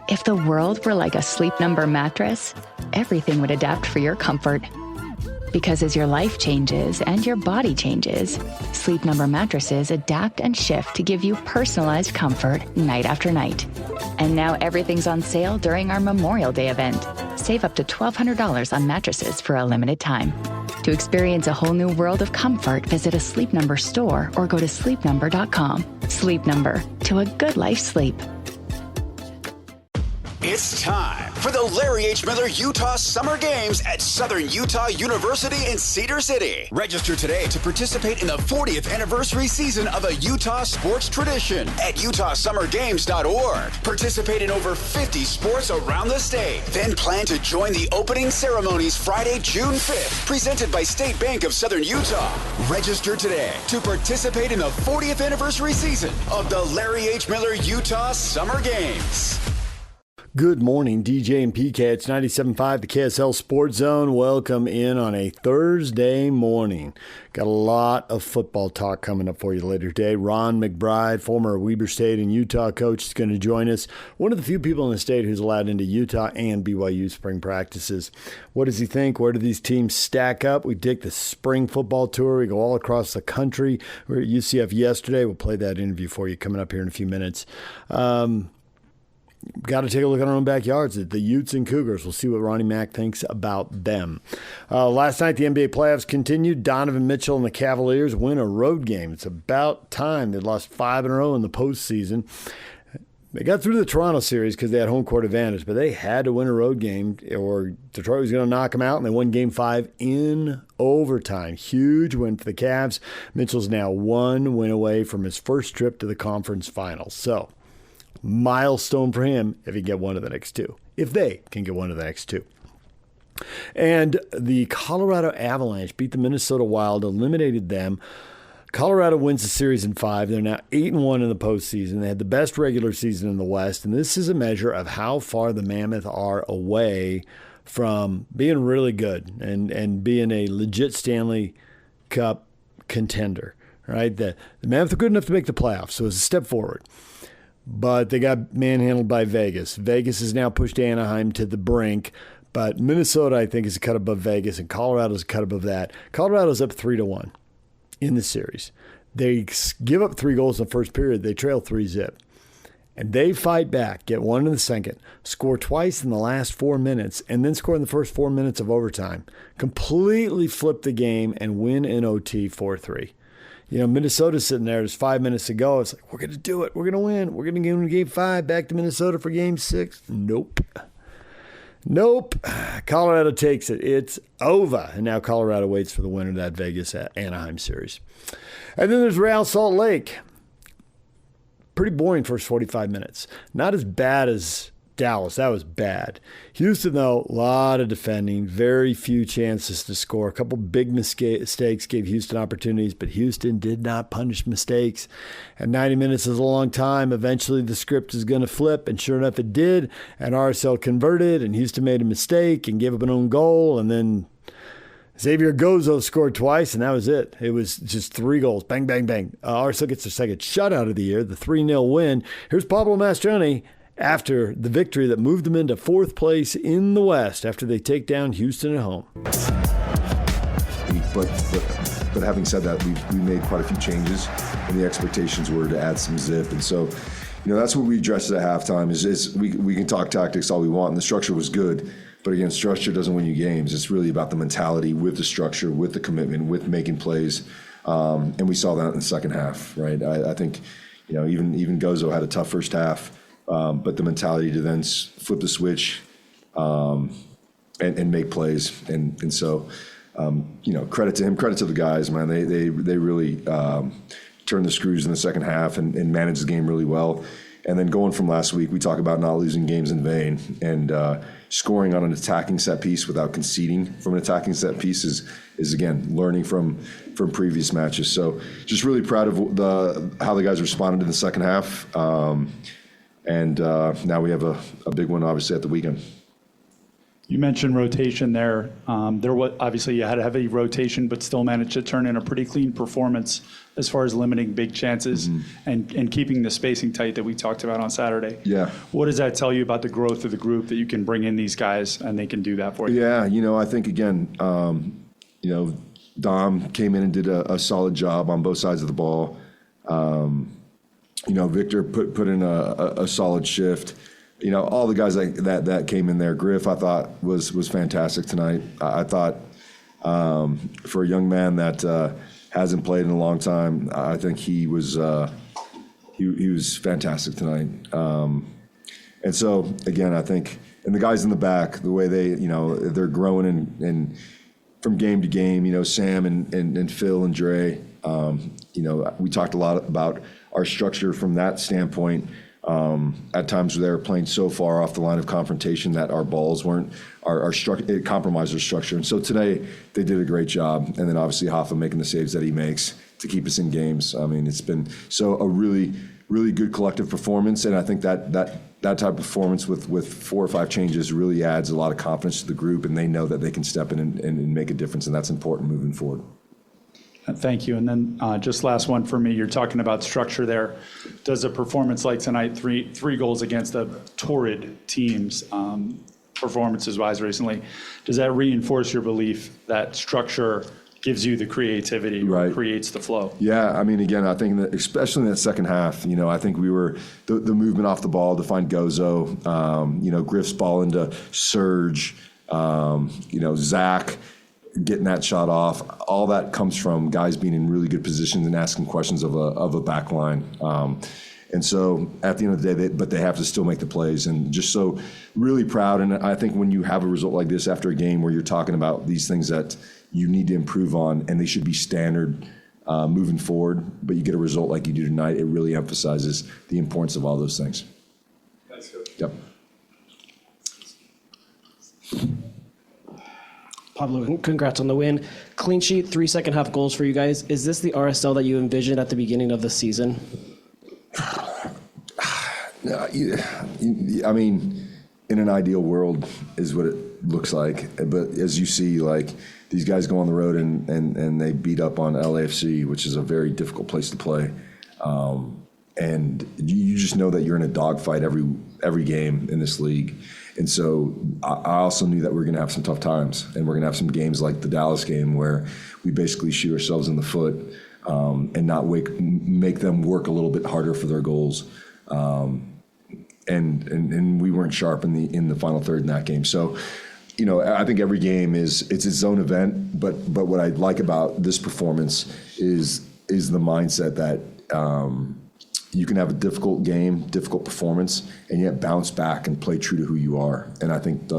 If the world were like a Sleep Number mattress, everything would adapt for your comfort. Because as your life changes and your body changes, Sleep Number mattresses adapt and shift to give you personalized comfort night after night. And now everything's on sale during our Memorial Day event. Save up to $1,200 on mattresses for a limited time. To experience a whole new world of comfort, visit a Sleep Number store or go to sleepnumber.com. Sleep Number, to a good life sleep. It's time for the Larry H. Miller Utah Summer Games at Southern Utah University in Cedar City. Register today to participate in the 40th anniversary season of a Utah sports tradition at utahsummergames.org. Participate in over 50 sports around the state. Then plan to join the opening ceremonies Friday, June 5th, presented by State Bank of Southern Utah. Register today to participate in the 40th anniversary season of the Larry H. Miller Utah Summer Games. Good morning, DJ and PK. It's 97.5, the KSL Sports Zone. Welcome in on a Thursday morning. Got a lot of football talk coming up for you later today. Ron McBride, former Weber State and Utah coach, is going to join us. One of the few people in the state who's allowed into Utah and BYU spring practices. What does he think? Where do these teams stack up? We take the spring football tour. We go all across the country. We were at UCF yesterday. We'll play that interview for you coming up here in a few minutes. Got to take a look at our own backyards at the Utes and Cougars. We'll see what Ronnie Mack thinks about them. Last night, the NBA playoffs continued. Donovan Mitchell and the Cavaliers win a road game. It's about time. They lost 5 in a row in the postseason. They got through the Toronto series because they had home court advantage, but they had to win a road game or Detroit was going to knock them out, and they won Game 5 in overtime. Huge win for the Cavs. Mitchell's now 1 win away from his first trip to the conference finals. So, milestone for him if he can get one of the next two. If they can get one of the next two. And the Colorado Avalanche beat the Minnesota Wild, eliminated them. Colorado wins the series in 5. They're now 8-1 in the postseason. They had the best regular season in the West, and this is a measure of how far the Mammoth are away from being really good and being a legit Stanley Cup contender. Right? The Mammoth are good enough to make the playoffs, so it's a step forward. But they got manhandled by Vegas. Vegas has now pushed Anaheim to the brink. But Minnesota, I think, is a cut above Vegas, and Colorado's a cut above that. Colorado's up 3-1 in the series. They give up 3 goals in the first period. They trail 3-0. And they fight back, get 1 in the second, score twice in the last 4 minutes, and then score in the first 4 minutes of overtime. Completely flip the game and win in OT 4-3. You know, Minnesota's sitting there. There's 5 minutes to go. It's like, we're going to do it. We're going to win. We're going to get into Game 5. Back to Minnesota for Game 6. Nope. Colorado takes it. It's over. And now Colorado waits for the winner of that Vegas-Anaheim series. And then there's Real Salt Lake. Pretty boring first 45 minutes. Not as bad as Dallas. That was bad. Houston, though, a lot of defending, very few chances to score. A couple big mistakes gave Houston opportunities, but Houston did not punish mistakes. And 90 minutes is a long time. Eventually, the script is going to flip, and sure enough, it did. And RSL converted, and Houston made a mistake and gave up an own goal, and then Xavier Gozo scored twice, and that was it. It was just 3 goals. Bang, bang, bang. RSL gets their second shutout of the year, the 3-0 win. Here's Pablo Mastroeni after the victory that moved them into 4th place in the West after they take down Houston at home. But having said that, we made quite a few changes, and the expectations were to add some zip. And so, you know, that's what we addressed at halftime is we can talk tactics all we want, and the structure was good. But again, structure doesn't win you games. It's really about the mentality with the structure, with the commitment, with making plays. And we saw that in the second half, right? I think, you know, even Gozo had a tough first half. But the mentality to then flip the switch and make plays. And so, you know, credit to him, credit to the guys, man. They really turned the screws in the second half and managed the game really well. And then going from last week, we talk about not losing games in vain. And scoring on an attacking set piece without conceding from an attacking set piece is again, learning from previous matches. So just really proud of how the guys responded in the second half. And now we have a big one, obviously, at the weekend. You mentioned rotation there. Obviously you had a heavy rotation, but still managed to turn in a pretty clean performance as far as limiting big chances and keeping the spacing tight that we talked about on Saturday. Yeah. What does that tell you about the growth of the group that you can bring in these guys and they can do that for you? Yeah, I think, again, Dom came in and did a solid job on both sides of the ball. Victor put in a solid shift. All the guys that came in there. Griff, I thought, was fantastic tonight. I thought for a young man that hasn't played in a long time, I think he was fantastic tonight. And so, again, I think, and the guys in the back, the way they're growing and from game to game, Sam and Phil and Dre, we talked a lot about our structure from that standpoint. At times they were playing so far off the line of confrontation that our balls weren't, it compromised our structure. And so today they did a great job. And then obviously Hoffa making the saves that he makes to keep us in games. I mean, it's been a really, really good collective performance. And I think that type of performance with 4 or 5 changes really adds a lot of confidence to the group, and they know that they can step in and make a difference. And that's important moving forward. Thank you. And then just last one for me. You're talking about structure there. Does a performance like tonight, three goals against the torrid teams, performances-wise recently, does that reinforce your belief that structure gives you the creativity, right, creates the flow? Yeah, I mean, again, I think that especially in that second half, I think we were the movement off the ball to find Gozo, Griff's ball into Serge, Zach getting that shot off. All that comes from guys being in really good positions and asking questions of a back line. And so at the end of the day, they have to still make the plays, and just so really proud. And I think when you have a result like this after a game where you're talking about these things that you need to improve on and they should be standard moving forward, but you get a result like you do tonight, it really emphasizes the importance of all those things. Thanks, Coach. Yep. Pablo, congrats on the win. Clean sheet, 3 second half goals for you guys. Is this the RSL that you envisioned at the beginning of the season? I mean, in an ideal world is what it looks like. But as you see, like, these guys go on the road and they beat up on LAFC, which is a very difficult place to play. And you just know that you're in a dogfight every game in this league. And so I also knew that we were going to have some tough times, and we're going to have some games like the Dallas game where we basically shoot ourselves in the foot and not make them work a little bit harder for their goals. And we weren't sharp in the final third in that game. So, I think every game it's its own event. But what I like about this performance is the mindset that you can have a difficult game, difficult performance, and yet bounce back and play true to who you are. And I think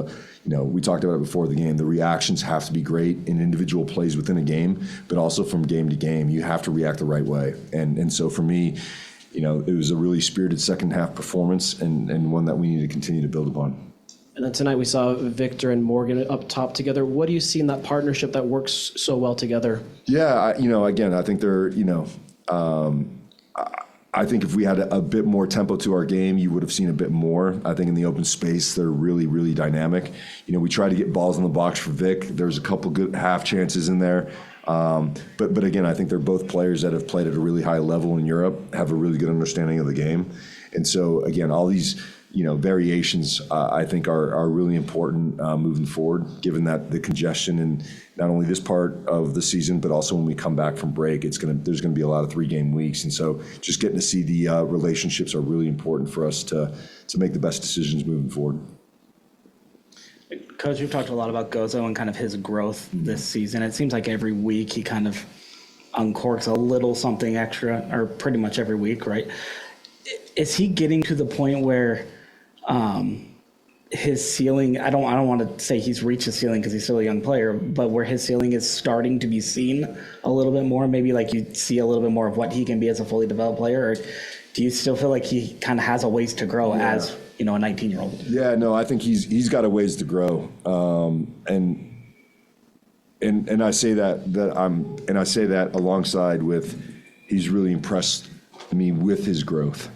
we talked about it before the game. The reactions have to be great in individual plays within a game, but also from game to game, you have to react the right way. And so for me, it was a really spirited second half performance and one that we need to continue to build upon. And then tonight we saw Victor and Morgan up top together. What do you see in that partnership that works so well together? Yeah, again, I think they're, I think if we had a bit more tempo to our game, you would have seen a bit more. I think in the open space, they're really, really dynamic. We try to get balls in the box for Vic. There's a couple good half chances in there. But again, I think they're both players that have played at a really high level in Europe, have a really good understanding of the game. And so, again, all these variations I think are really important moving forward, given that the congestion in not only this part of the season, but also when we come back from break, there's going to be a lot of 3-game weeks. And so just getting to see the relationships are really important for us to make the best decisions moving forward. Coach, you've talked a lot about Gozo and kind of his growth this season. It seems like every week he kind of uncorks a little something extra, or pretty much every week, right? Is he getting to the point where his ceiling, I don't want to say he's reached his ceiling because he's still a young player, but where his ceiling is starting to be seen a little bit more, maybe like you see a little bit more of what he can be as a fully developed player? Or do you still feel like he kind of has a ways to grow as, a 19-year-old? Yeah, no, I think he's got a ways to grow. And I say that alongside with he's really impressed me with his growth.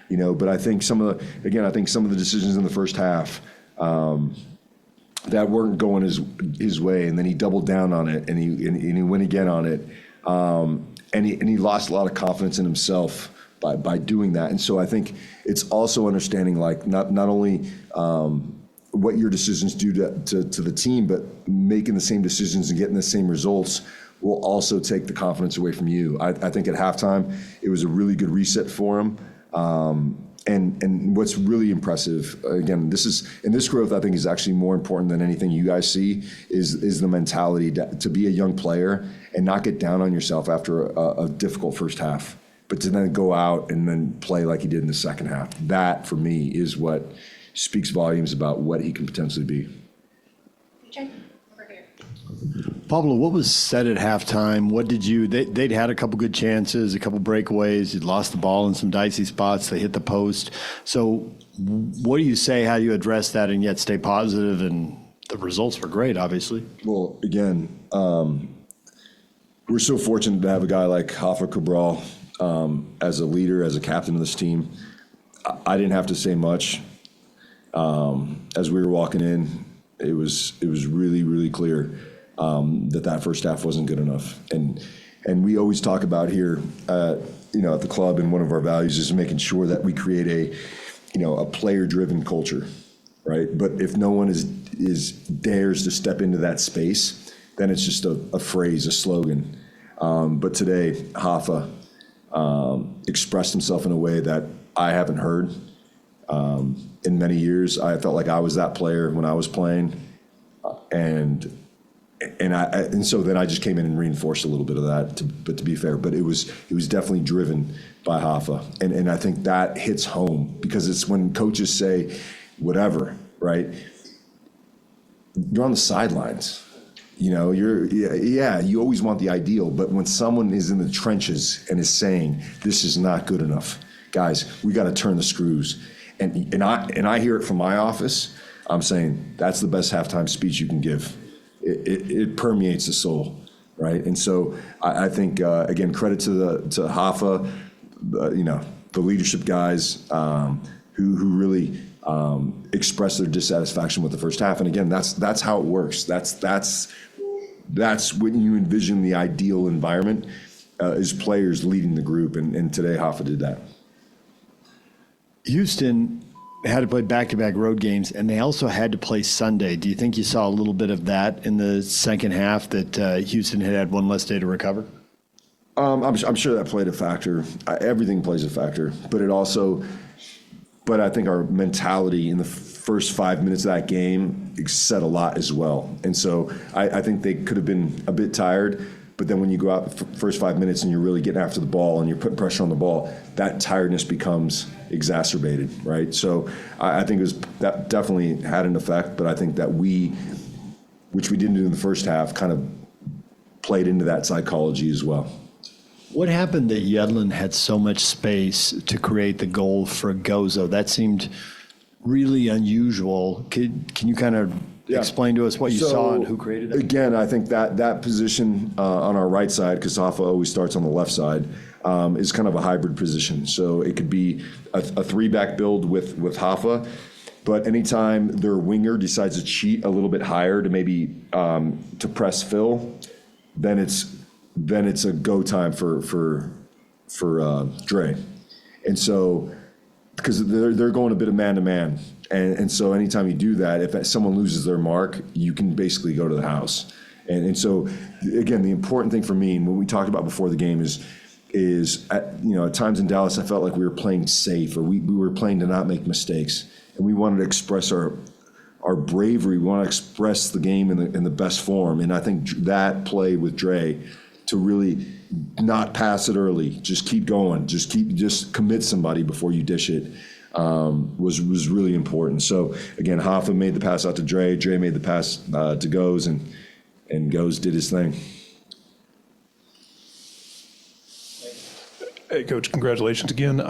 But I think some of the decisions in the first half, that weren't going his way, and then he doubled down on it, and he went again on it, and he lost a lot of confidence in himself by doing that. And so I think it's also understanding like not only what your decisions do to the team, but making the same decisions and getting the same results will also take the confidence away from you. I think at halftime it was a really good reset for him. And what's really impressive, again, this growth I think is actually more important than anything you guys see, is the mentality to be a young player and not get down on yourself after a difficult first half, but to then go out and then play like he did in the second half. That, for me, is what speaks volumes about what he can potentially be. Pablo, what was said at halftime? What did they'd had a couple good chances, a couple breakaways. You'd lost the ball in some dicey spots. They hit the post. So what do you say? How do you address that and yet stay positive? And the results were great, obviously. Well, again, we're so fortunate to have a guy like Rafa Cabral as a leader, as a captain of this team. I didn't have to say much. As we were walking in, it was really, really clear that first half wasn't good enough. And we always talk about here, at the club, and one of our values is making sure that we create a player-driven culture, right? But if no one dares to step into that space, then it's just a phrase, a slogan. But today, Rafa expressed himself in a way that I haven't heard in many years. I felt like I was that player when I was playing, and so then I just came in and reinforced a little bit of that. But to be fair, it was definitely driven by Rafa, and I think that hits home because it's when coaches say whatever, right? You're on the sidelines. You always want the ideal, but when someone is in the trenches and is saying this is not good enough, guys, we got to turn the screws. And I hear it from my office. I'm saying that's the best halftime speech you can give. It permeates the soul, right? And so I think again, credit to Rafa, the leadership guys who really expressed their dissatisfaction with the first half. And again, that's how it works. That's when you envision the ideal environment is players leading the group, and today Rafa did that. Houston had to play back-to-back road games, and they also had to play Sunday. Do you think you saw a little bit of that in the second half, that Houston had one less day to recover? I'm sure that played a factor. Everything plays a factor, but I think our mentality in the first 5 minutes of that game said a lot as well. And so I think they could have been a bit tired, but then when you go out the first 5 minutes and you're really getting after the ball and you're putting pressure on the ball, that tiredness becomes exacerbated, right? So I think that definitely had an effect, but I think that which we didn't do in the first half, kind of played into that psychology as well. What happened that Yedlin had so much space to create the goal for Gozo? That seemed really unusual. Can you kind of explain to us what you saw and who created that? Again, I think that position on our right side, because Rafa always starts on the left side, is kind of a hybrid position. So it could be a three-back build with Rafa, but anytime their winger decides to cheat a little bit higher to maybe to press Phil, then it's a go time for Dre. And so, because they're going a bit of man-to-man. And so anytime you do that, if someone loses their mark, you can basically go to the house. And so, again, the important thing for me, and what we talked about before the game is at times in Dallas, I felt like we were playing safe, or we were playing to not make mistakes. And we wanted to express our bravery. We want to express the game in the best form. And I think that play with Dre to really not pass it early, just keep going, just commit somebody before you dish it, was really important. So again, Rafa made the pass out to Dre made the pass to Goz, and Goz did his thing. Hey, Coach, congratulations again.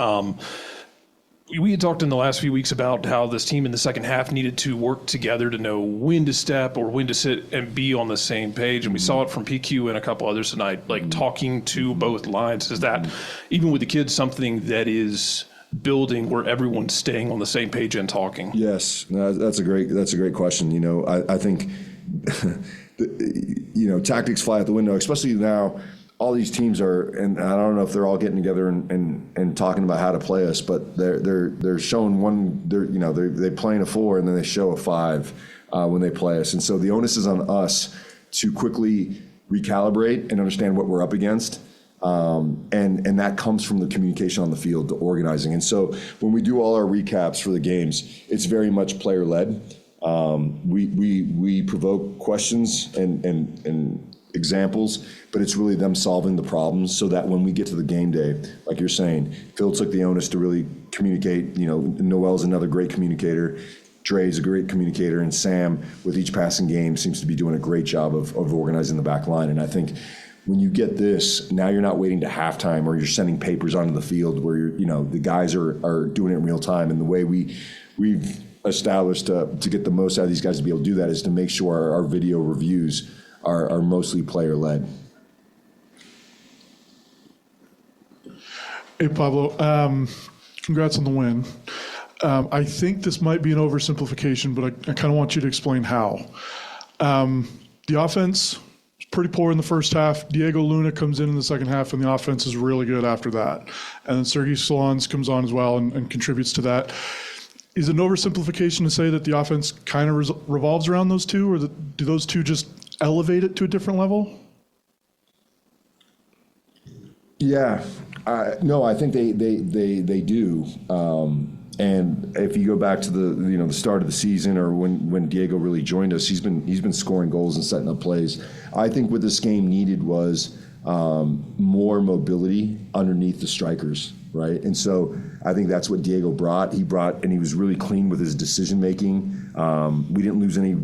We had talked in the last few weeks about how this team in the second half needed to work together to know when to step or when to sit and be on the same page. And we saw it from PQ and a couple others tonight, like talking to both lines. Is that, even with the kids, something that is building where everyone's staying on the same page and talking? Yes, no, that's a great question. You know, I think, you know, tactics fly out the window, especially now. All these teams are, and I don't know if they're all getting together and talking about how to play us, but they're showing they playing a 4 and then they show a 5 when they play us, and so the onus is on us to quickly recalibrate and understand what we're up against. And that comes from the communication on the field, the organizing. And so when we do all our recaps for the games, it's very much player led. We provoke questions and examples, but it's really them solving the problems so that when we get to the game day, like you're saying, Phil took the onus to really communicate. You know, Noel's another great communicator. Dre's a great communicator, and Sam, with each passing game, seems to be doing a great job of organizing the back line. And I think when you get this, now you're not waiting to halftime or you're sending papers onto the field where the guys are doing it in real time. And the way we've established to get the most out of these guys to be able to do that is to make sure our video reviews are mostly player led. Hey, Pablo, congrats on the win. I think this might be an oversimplification, but I kind of want you to explain how. The offense was pretty poor in the first half. Diego Luna comes in the second half, and the offense is really good after that. And then Sergey Solans comes on as well and contributes to that. Is it an oversimplification to say that the offense kind of revolves around those two, or do those two just elevate it to a different level? Yeah, no, I think they do. And if you go back to the start of the season or when Diego really joined us, he's been scoring goals and setting up plays. I think what this game needed was more mobility underneath the strikers, right? And so I think that's what Diego brought. He was really clean with his decision making. We didn't lose any,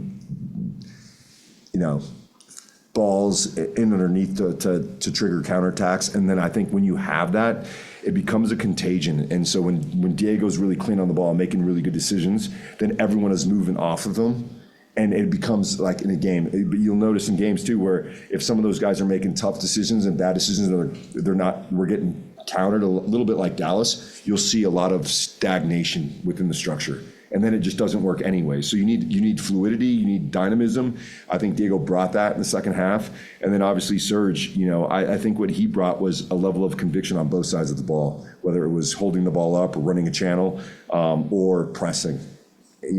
balls in underneath to trigger counterattacks. And then I think when you have that, it becomes a contagion. And so when Diego's really clean on the ball, making really good decisions, then everyone is moving off of them. And it becomes like in a game. But you'll notice in games too, where if some of those guys are making tough decisions and bad decisions, we're getting countered a little bit like Dallas, you'll see a lot of stagnation within the structure. And then it just doesn't work anyway. So you need fluidity, you need dynamism. I think Diego brought that in the second half. And then obviously Serge, I think what he brought was a level of conviction on both sides of the ball, whether it was holding the ball up or running a channel or pressing,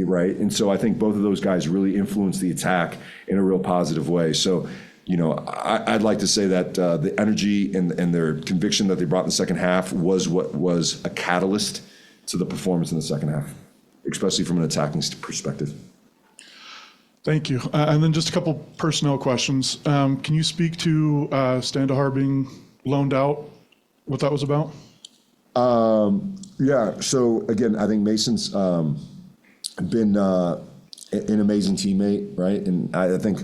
right? And so I think both of those guys really influenced the attack in a real positive way. So, I'd like to say that the energy and their conviction that they brought in the second half was what was a catalyst to the performance in the second half, especially from an attacking perspective. Thank you. And then just a couple personnel questions. Can you speak to Standahar being loaned out, what that was about? Yeah, so again, I think Mason's been an amazing teammate, right? And I think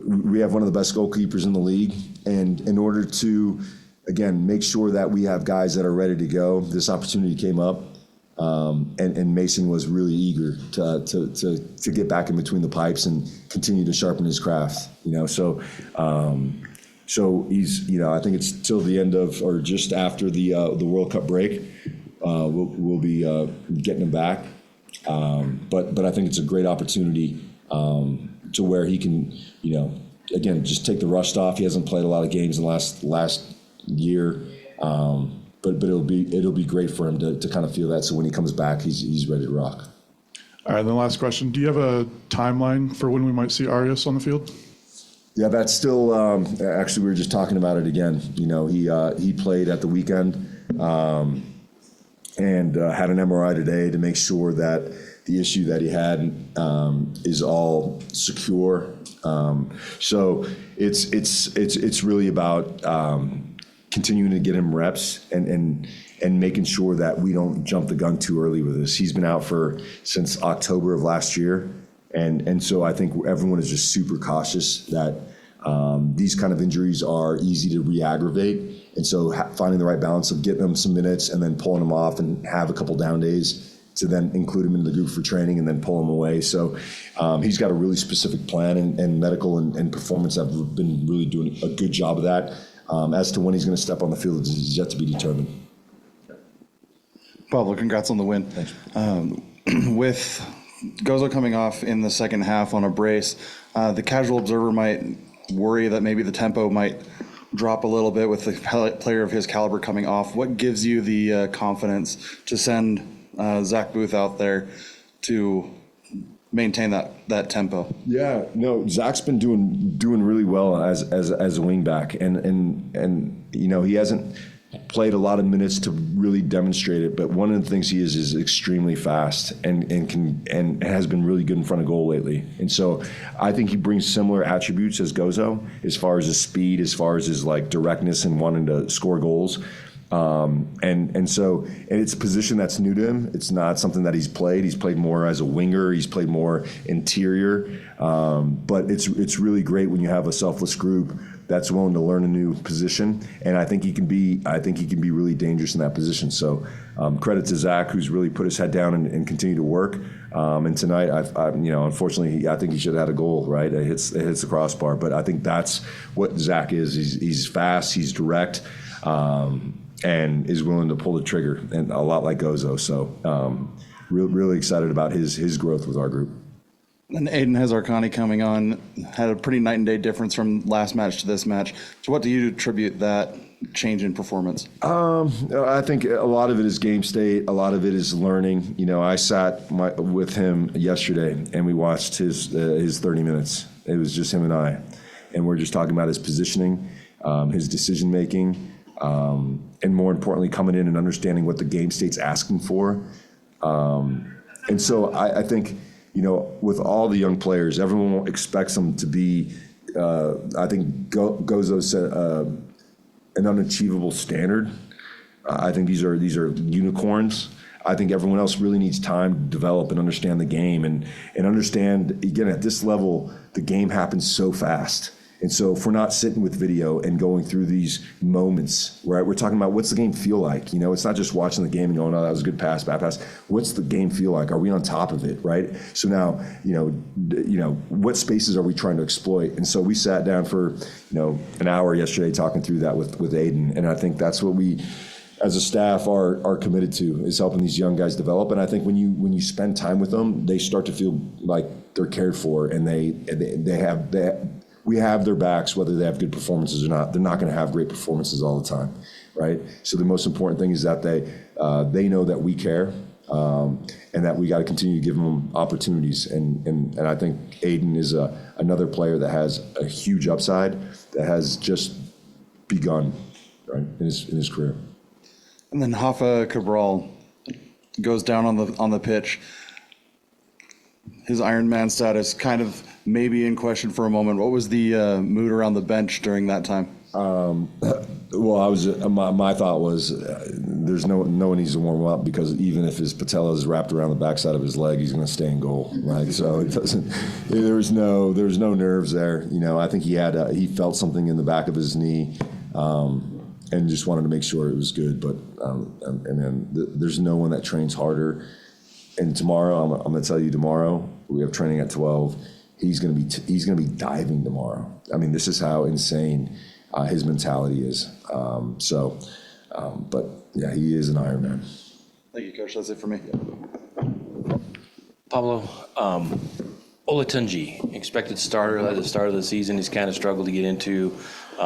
we have one of the best goalkeepers in the league. And in order to, again, make sure that we have guys that are ready to go, this opportunity came up. And Mason was really eager to get back in between the pipes and continue to sharpen his craft, So he's, I think it's till the end of or just after the World Cup break, we'll be getting him back. But I think it's a great opportunity to where he can, again, just take the rust off. He hasn't played a lot of games in the last year. But it'll be great for him to kind of feel that. So when he comes back, he's ready to rock. All right, then last question. Do you have a timeline for when we might see Arias on the field? Yeah, that's still, actually, we were just talking about it again. He played at the weekend and had an MRI today to make sure that the issue that he had is all secure. So it's really about continuing to get him reps and making sure that we don't jump the gun too early with this. He's been out since October of last year. And so I think everyone is just super cautious that these kind of injuries are easy to re-aggravate. And so finding the right balance of getting them some minutes and then pulling them off and have a couple down days to then include him in the group for training and then pull him away. So he's got a really specific plan, and medical and performance have been really doing a good job of that. As to when he's going to step on the field is yet to be determined. Pablo, congrats on the win. Thanks. With Gozo coming off in the second half on a brace, the casual observer might worry that maybe the tempo might drop a little bit with the player of his caliber coming off. What gives you the confidence to send Zach Booth out there to maintain that tempo? Yeah, no, Zach's been doing really well as a wing back, and you know, he hasn't played a lot of minutes to really demonstrate it, but one of the things he is extremely fast and has been really good in front of goal lately. And so I think he brings similar attributes as Gozo as far as his speed, as far as his like directness and wanting to score goals. And so it's a position that's new to him. It's not something that he's played. He's played more as a winger. He's played more interior. But it's really great when you have a selfless group that's willing to learn a new position. And I think he can be really dangerous in that position. So credit to Zach, who's really put his head down and continued to work. And tonight, unfortunately, I think he should have had a goal, right? It hits the crossbar. But I think that's what Zach is. He's fast. He's direct. And is willing to pull the trigger, and a lot like Gozo. So really excited about his growth with our group. And Aiden Hazarkani coming on had a pretty night and day difference from last match to this match. So what do you attribute that change in performance? I think a lot of it is game state. A lot of it is learning. You know, I sat with him yesterday, and we watched his 30 minutes. It was just him and I, and we're just talking about his positioning, his decision making, and more importantly, coming in and understanding what the game state's asking for. And so I think, you know, with all the young players, everyone expects them to be, I think Gozo set an unachievable standard. I think these are unicorns. I think everyone else really needs time to develop and understand the game and understand, again, at this level, the game happens so fast. And so if we're not sitting with video and going through these moments, right, we're talking about what's the game feel like? You know, it's not just watching the game and going, oh, that was a good pass, bad pass. What's the game feel like? Are we on top of it, right? So now, you know, what spaces are we trying to exploit? And so we sat down for, an hour yesterday talking through that with Aiden. And I think that's what we, as a staff, are committed to, is helping these young guys develop. And I think when you spend time with them, they start to feel like they're cared for, and we have their backs, whether they have good performances or not. They're not going to have great performances all the time, right? So the most important thing is that they know that we care, and that we got to continue to give them opportunities. And I think Aiden is another player that has a huge upside that has just begun, right, in his career. And then Rafa Cabral goes down on the pitch. His Ironman status kind of maybe in question for a moment. What was the mood around the bench during that time? Well, my thought was there's no one needs to warm up, because even if his patella is wrapped around the backside of his leg, he's going to stay in goal, right? So it doesn't. There was no nerves there. I think he felt something in the back of his knee, and just wanted to make sure it was good. But there's no one that trains harder. And tomorrow, I'm going to tell you, tomorrow we have training at 12. He's going to be diving tomorrow. I mean, this is how insane his mentality is. But yeah, he is an Ironman. Thank you, Coach. That's it for me. Pablo, Olatunji, expected starter at the start of the season. He's kind of struggled to get into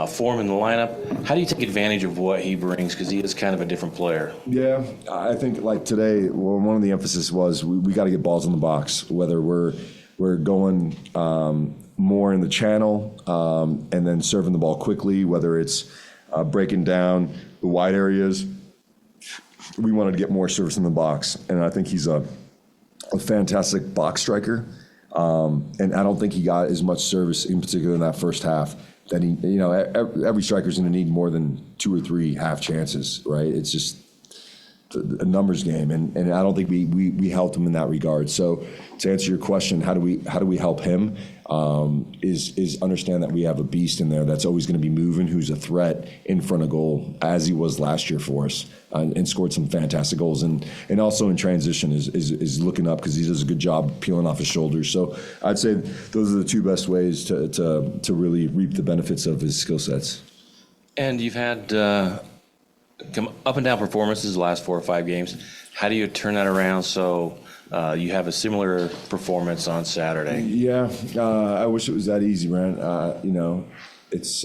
form in the lineup. How do you take advantage of what he brings? Because he is kind of a different player. Yeah, I think like today, one of the emphasis was we got to get balls in the box, whether we're going more in the channel and then serving the ball quickly, whether it's breaking down the wide areas. We wanted to get more service in the box, and I think he's a fantastic box striker. And I don't think he got as much service, in particular in that first half, that every striker's going to need more than 2 or 3 half chances, right? It's just a numbers game, and I don't think we helped him in that regard. So to answer your question, how do we help him? Is understand that we have a beast in there that's always going to be moving, who's a threat in front of goal, as he was last year for us, and scored some fantastic goals, and also in transition is looking up, because he does a good job peeling off his shoulders. So I'd say those are the 2 best ways to really reap the benefits of his skill sets. And you've had come up and down performances the last 4 or 5 games. How do you turn that around so you have a similar performance on Saturday? Yeah, I wish it was that easy, Brent. It's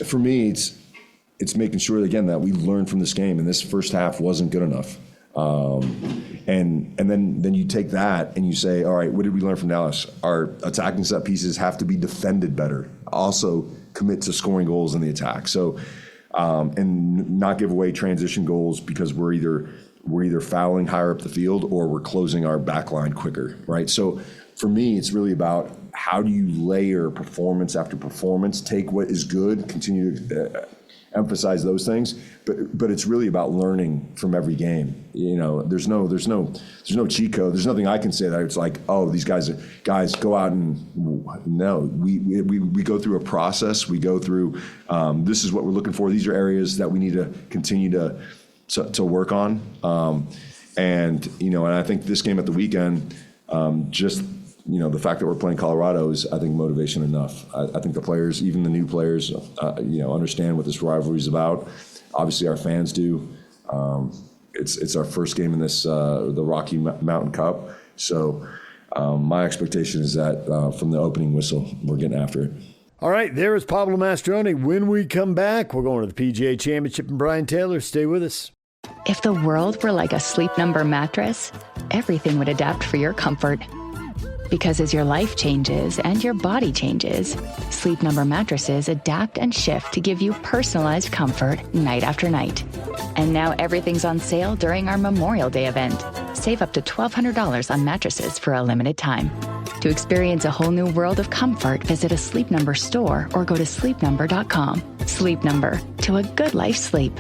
for me. It's making sure again that we learn from this game, and this first half wasn't good enough. And then you take that and you say, all right, what did we learn from Dallas? Our attacking set pieces have to be defended better. Also commit to scoring goals in the attack. So, and not give away transition goals because we're either fouling higher up the field or we're closing our back line quicker, right? So for me, it's really about how do you layer performance after performance, take what is good, continue to emphasize those things, but it's really about learning from every game. There's no cheat code. There's nothing I can say that it's like, oh, these guys go out and no. We go through a process. We go through. This is what we're looking for. These are areas that we need to continue to work on. And I think this game at the weekend, the fact that we're playing Colorado is, I think, motivation enough. I think the players, even the new players, understand what this rivalry is about. Obviously, our fans do. It's our first game in this the Rocky Mountain Cup. So my expectation is that from the opening whistle, we're getting after it. All right, there is Pablo Mastroeni. When we come back, we're going to the PGA Championship and Brian Taylor. Stay with us. If the world were like a Sleep Number mattress, everything would adapt for your comfort. Because as your life changes and your body changes, Sleep Number mattresses adapt and shift to give you personalized comfort night after night. And now everything's on sale during our Memorial Day event. Save up to $1,200 on mattresses for a limited time. To experience a whole new world of comfort, visit a Sleep Number store or go to sleepnumber.com. Sleep Number, to a good life sleep.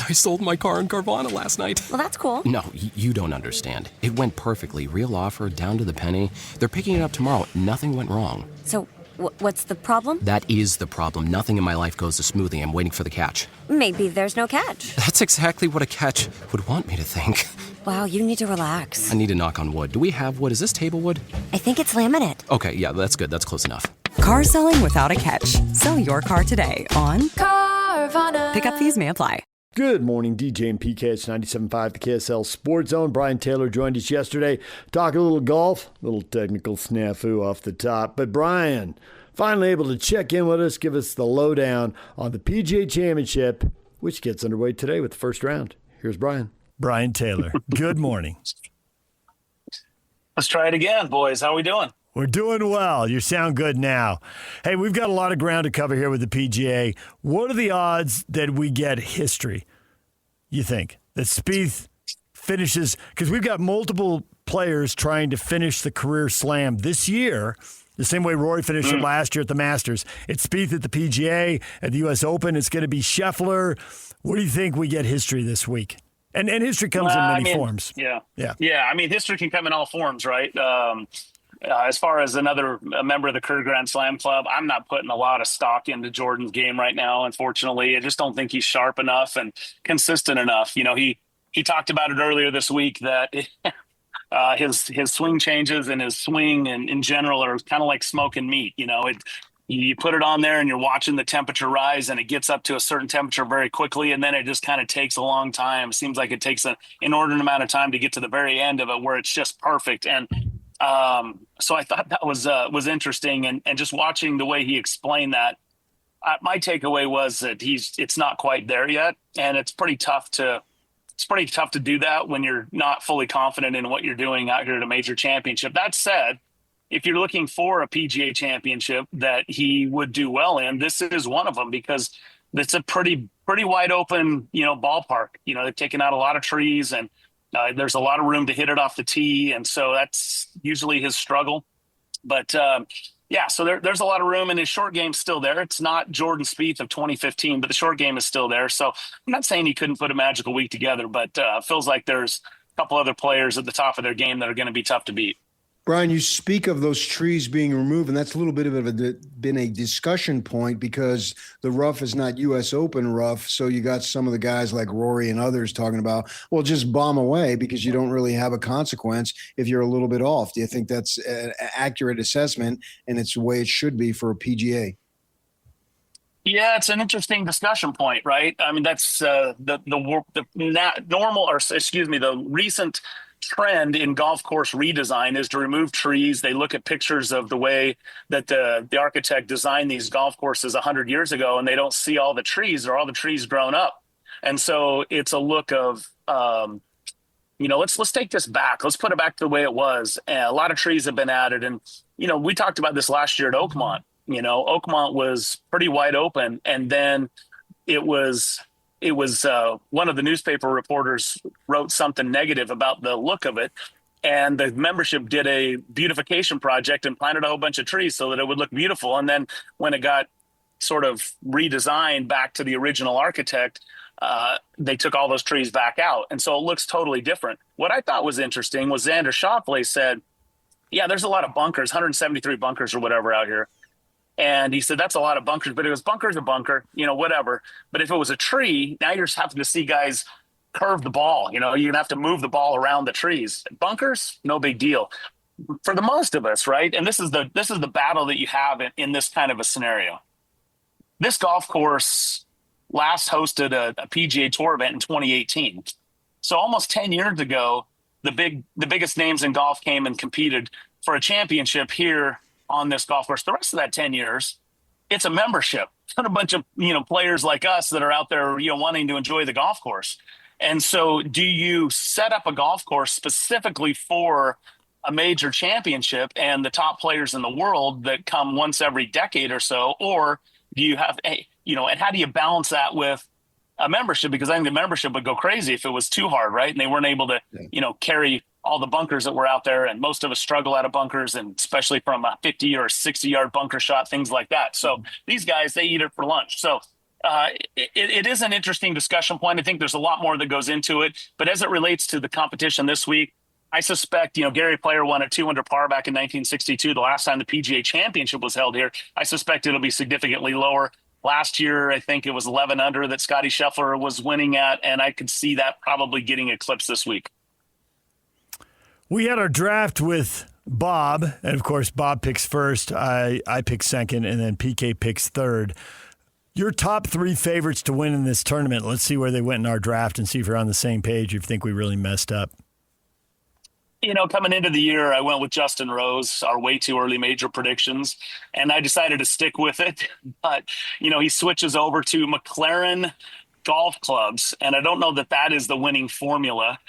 I sold my car in Carvana last night. Well, that's cool. No, you don't understand. It went perfectly. Real offer, down to the penny. They're picking it up tomorrow. Nothing went wrong. So, what's the problem? That is the problem. Nothing in my life goes as smoothly. I'm waiting for the catch. Maybe there's no catch. That's exactly what a catch would want me to think. Wow, you need to relax. I need to knock on wood. Do we have wood? Is this table wood? I think it's laminate. Okay, yeah, that's good. That's close enough. Car selling without a catch. Sell your car today on Carvana. Pickup fees may apply. Good morning, DJ and PK. It's 97.5, the KSL Sports Zone. Brian Taylor joined us yesterday, talking a little golf, a little technical snafu off the top. But Brian, finally able to check in with us, give us the lowdown on the PGA Championship, which gets underway today with the first round. Here's Brian. Brian Taylor, good morning. Let's try it again, boys. How are we doing? We're doing well. You sound good now. Hey, we've got a lot of ground to cover here with the PGA. What are the odds that we get history, you think? That Spieth finishes, because we've got multiple players trying to finish the career slam this year, the same way Rory finished it last year at the Masters. It's Spieth at the PGA, at the U.S. Open. It's going to be Scheffler. What do you think we get history this week? And history comes in many forms. Yeah. I mean, history can come in all forms, right? As far as a member of the Career Grand Slam Club, I'm not putting a lot of stock into Jordan's game right now, unfortunately. I just don't think he's sharp enough and consistent enough. He talked about it earlier this week that his swing changes and his swing in general are kind of like smoking meat. You put it on there and you're watching the temperature rise and it gets up to a certain temperature very quickly. And then it just kind of takes a long time. It seems like it takes an inordinate amount of time to get to the very end of it where it's just perfect. And so I thought that was interesting. And just watching the way he explained that, my takeaway was that it's not quite there yet. And it's pretty tough to do that when you're not fully confident in what you're doing out here at a major championship. That said, if you're looking for a PGA championship that he would do well in, this is one of them because it's a pretty wide open, ballpark. They're taking out a lot of trees and there's a lot of room to hit it off the tee. And so that's usually his struggle. But so there's a lot of room and his short game's still there. It's not Jordan Spieth of 2015, but the short game is still there. So I'm not saying he couldn't put a magical week together, but feels like there's a couple other players at the top of their game that are going to be tough to beat. Brian, you speak of those trees being removed, and that's a little bit of been a discussion point because the rough is not U.S. Open rough. So you got some of the guys like Rory and others talking about, well, just bomb away because you don't really have a consequence if you're a little bit off. Do you think that's an accurate assessment and it's the way it should be for a PGA? Yeah, it's an interesting discussion point, right? I mean, that's the recent trend in golf course redesign is to remove trees. They look at pictures of the way that the architect designed these golf courses 100 years ago, and they don't see all the trees or all the trees grown up. And so it's a look of, let's take this back. Let's put it back to the way it was. And a lot of trees have been added. And, we talked about this last year at Oakmont. Oakmont was pretty wide open. And then it was one of the newspaper reporters wrote something negative about the look of it. And the membership did a beautification project and planted a whole bunch of trees so that it would look beautiful. And then when it got sort of redesigned back to the original architect, they took all those trees back out. And so it looks totally different. What I thought was interesting was Xander Schauffele said, yeah, there's a lot of bunkers, 173 bunkers or whatever out here. And he said, that's a lot of bunkers, but it was bunker's a bunker, whatever. But if it was a tree, now you're just having to see guys curve the ball. You're going to have to move the ball around the trees. Bunkers, no big deal for the most of us, right? And this is the battle that you have in this kind of a scenario. This golf course last hosted a PGA Tour event in 2018. So almost 10 years ago, the biggest names in golf came and competed for a championship here on this golf course. The rest of that 10 years, it's a membership. It's not a bunch of, players like us that are out there, wanting to enjoy the golf course. And so do you set up a golf course specifically for a major championship and the top players in the world that come once every decade or so? Or do you have, and how do you balance that with a membership? Because I think the membership would go crazy if it was too hard, right? And they weren't able to, carry all the bunkers that were out there, and most of us struggle out of bunkers, and especially from a 50 or 60-yard bunker shot, things like that. So these guys, they eat it for lunch. So it is an interesting discussion point. I think there's a lot more that goes into it. But as it relates to the competition this week, I suspect, Gary Player won at 2 under par back in 1962, the last time the PGA Championship was held here. I suspect it'll be significantly lower. Last year, I think it was 11 under that Scotty Scheffler was winning at, and I could see that probably getting eclipsed this week. We had our draft with Bob, and of course, Bob picks first. I pick second, and then PK picks third. Your top 3 favorites to win in this tournament. Let's see where they went in our draft and see if you're on the same page, if you think we really messed up. Coming into the year, I went with Justin Rose, our way too early major predictions, and I decided to stick with it. But, he switches over to McLaren golf clubs, and I don't know that is the winning formula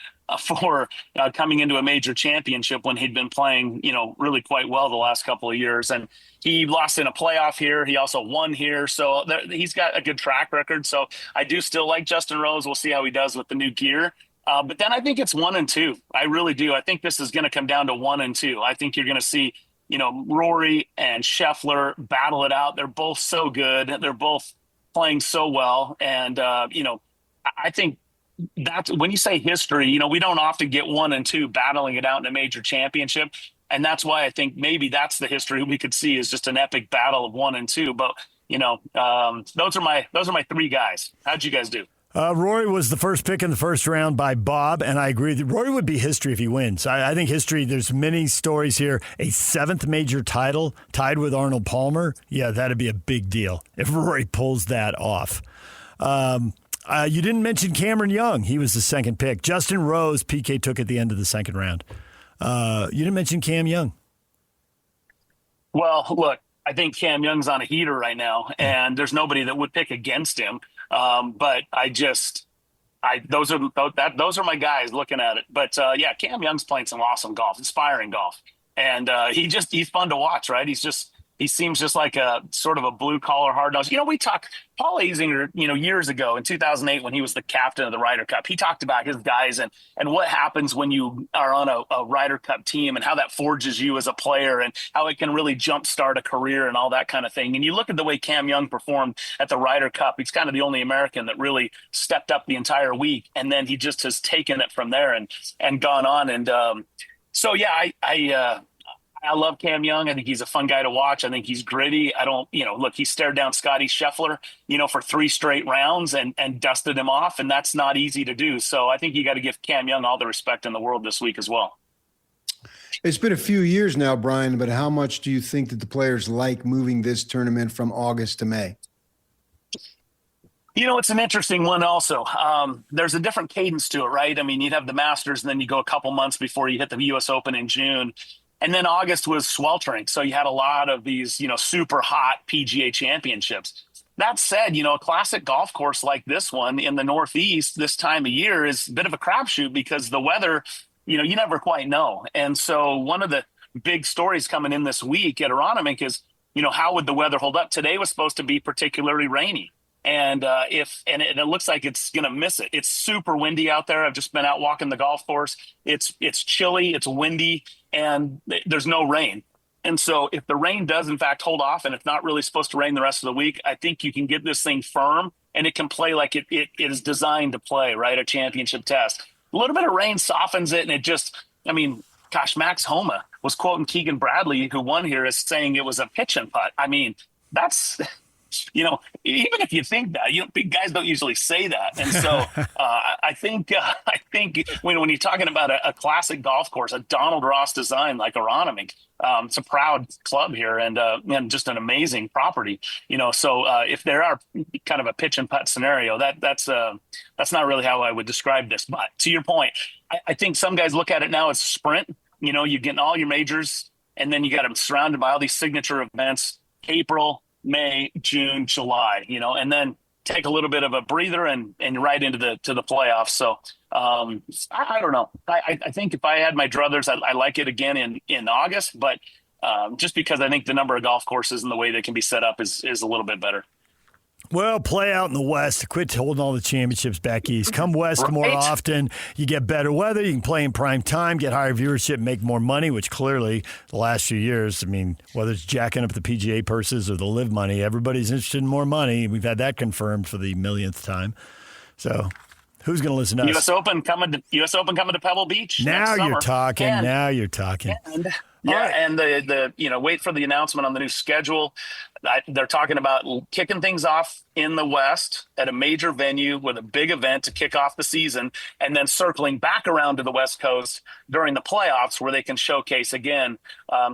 for coming into a major championship when he'd been playing, really quite well the last couple of years. And he lost in a playoff here. He also won here. So he's got a good track record. So I do still like Justin Rose. We'll see how he does with the new gear. But then I think it's 1 and 2. I really do. I think this is going to come down to 1 and 2. I think you're going to see, Rory and Scheffler battle it out. They're both so good. They're both playing so well. And, I think that's when you say history, we don't often get 1 and 2 battling it out in a major championship. And that's why I think maybe that's the history we could see is just an epic battle of 1 and 2. But, those are my 3 guys. How'd you guys do? Rory was the first pick in the first round by Bob, and I agree that Rory would be history if he wins. I think history, there's many stories here. A 7th major title tied with Arnold Palmer, yeah, that'd be a big deal if Rory pulls that off. You didn't mention Cameron Young. He was the second pick. Justin Rose, PK took at the end of the second round. You didn't mention Cam Young. Well, look, I think Cam Young's on a heater right now, and there's nobody that would pick against him. But those are my guys looking at it. But Cam Young's playing some awesome golf, inspiring golf, and he's fun to watch, right? He seems just like a sort of a blue collar hard nose. We talked Paul Azinger, years ago in 2008 when he was the captain of the Ryder Cup. He talked about his guys and what happens when you are on a Ryder Cup team and how that forges you as a player and how it can really jumpstart a career and all that kind of thing. And you look at the way Cam Young performed at the Ryder Cup. He's kind of the only American that really stepped up the entire week, and then he just has taken it from there and gone on. And I love Cam Young. I think he's a fun guy to watch. I think he's gritty. He stared down Scotty Scheffler, for 3 straight rounds and dusted him off. And that's not easy to do. So I think you got to give Cam Young all the respect in the world this week as well. It's been a few years now, Brian, but how much do you think that the players like moving this tournament from August to May? It's an interesting one also. There's a different cadence to it, right? I mean, you'd have the Masters, and then you go a couple months before you hit the U.S. Open in June. And then August was sweltering. So you had a lot of these, super hot PGA championships. That said, a classic golf course like this one in the Northeast this time of year is a bit of a crapshoot because the weather, you never quite know. And so one of the big stories coming in this week at Aronimink is, how would the weather hold up? Today was supposed to be particularly rainy. And it looks like it's going to miss it. It's super windy out there. I've just been out walking the golf course. It's chilly, it's windy, and there's no rain. And so if the rain does, in fact, hold off and it's not really supposed to rain the rest of the week, I think you can get this thing firm and it can play like it is designed to play, right? A championship test. A little bit of rain softens it, and it just, Max Homa was quoting Keegan Bradley, who won here, as saying it was a pitch and putt. I mean, that's... even if you think that, big guys don't usually say that. And so I think when you're talking about a classic golf course, a Donald Ross design like Aronimink, it's a proud club here and just an amazing property. So if there are kind of a pitch and putt scenario, that's not really how I would describe this. But to your point, I think some guys look at it now as sprint. You get all your majors, and then you got them surrounded by all these signature events, April, May, June, July, and then take a little bit of a breather and right into the playoffs. So I don't know. I think if I had my druthers, I like it again in August, but just because I think the number of golf courses and the way they can be set up is a little bit better. Well, play out in the West. Quit holding all the championships back east. Come west more often. You get better weather. You can play in prime time, get higher viewership, make more money, which clearly the last few years, whether it's jacking up the PGA purses or the live money, everybody's interested in more money. We've had that confirmed for the millionth time. So who's going to listen to us? U.S. Open coming to Pebble Beach. Now you're talking. Now you're talking. And the wait for the announcement on the new schedule. They're talking about kicking things off in the West at a major venue with a big event to kick off the season, and then circling back around to the West Coast during the playoffs where they can showcase again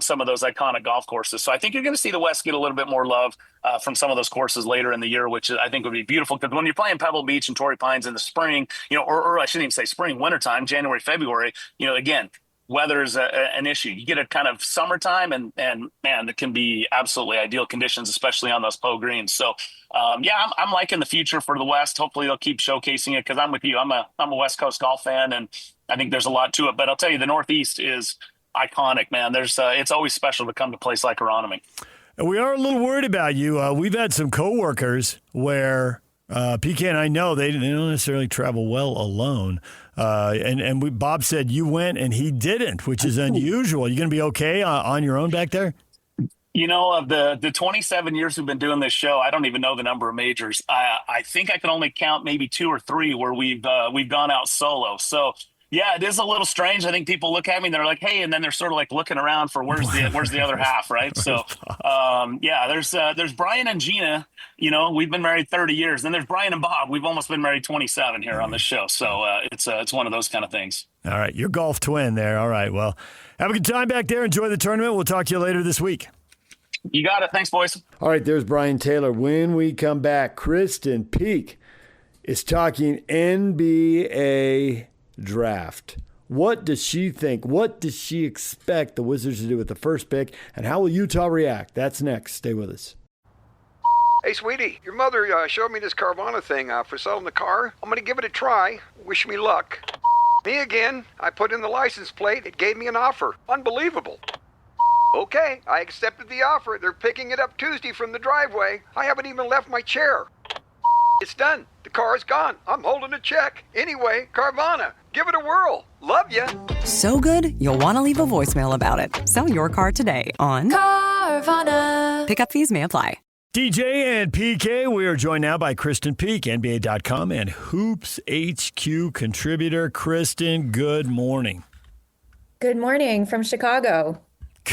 some of those iconic golf courses. So I think you're going to see the West get a little bit more love from some of those courses later in the year, which I think would be beautiful, because when you're playing Pebble Beach and Torrey Pines in the spring, or I shouldn't even say spring, wintertime, January, February, again, weather is an issue. You get a kind of summertime and man, it can be absolutely ideal conditions, especially on those Poe greens. So I'm liking the future for the West. Hopefully they'll keep showcasing it, because I'm with you. I'm a West Coast golf fan, and I think there's a lot to it. But I'll tell you, the Northeast is iconic, man. It's always special to come to a place like Aronimink. We are a little worried about you. We've had some coworkers where PK and I know they don't necessarily travel well alone. And Bob said you went and he didn't, which is unusual. You going to be okay on your own back there? Of the 27 years we've been doing this show, I don't even know the number of majors. I think I can only count maybe 2 or 3 where we've gone out solo. So yeah, it is a little strange. I think people look at me and they're like, hey, and then they're sort of like looking around for where's the other half, right? So there's Brian and Gina. We've been married 30 years. Then there's Brian and Bob. We've almost been married 27 here on this show. So it's one of those kind of things. All right, your golf twin there. All right, well, have a good time back there. Enjoy the tournament. We'll talk to you later this week. You got it. Thanks, boys. All right, there's Brian Taylor. When we come back, Krysten Peak is talking NBA draft. What does she think? What does she expect the Wizards to do with the first pick? And how will Utah react? That's next. Stay with us. Hey, sweetie, your mother showed me this Carvana thing for selling the car. I'm going to give it a try. Wish me luck. Me again. I put in the license plate. It gave me an offer. Unbelievable. Okay, I accepted the offer. They're picking it up Tuesday from the driveway. I haven't even left my chair. It's done. The car's gone. I'm holding a check. Anyway, Carvana, give it a whirl. Love ya. So good, you'll want to leave a voicemail about it. Sell your car today on Carvana. Pickup fees may apply. DJ and PK, we are joined now by Krysten Peak, NBA.com and Hoops HQ contributor. Krysten, good morning. Good morning from Chicago.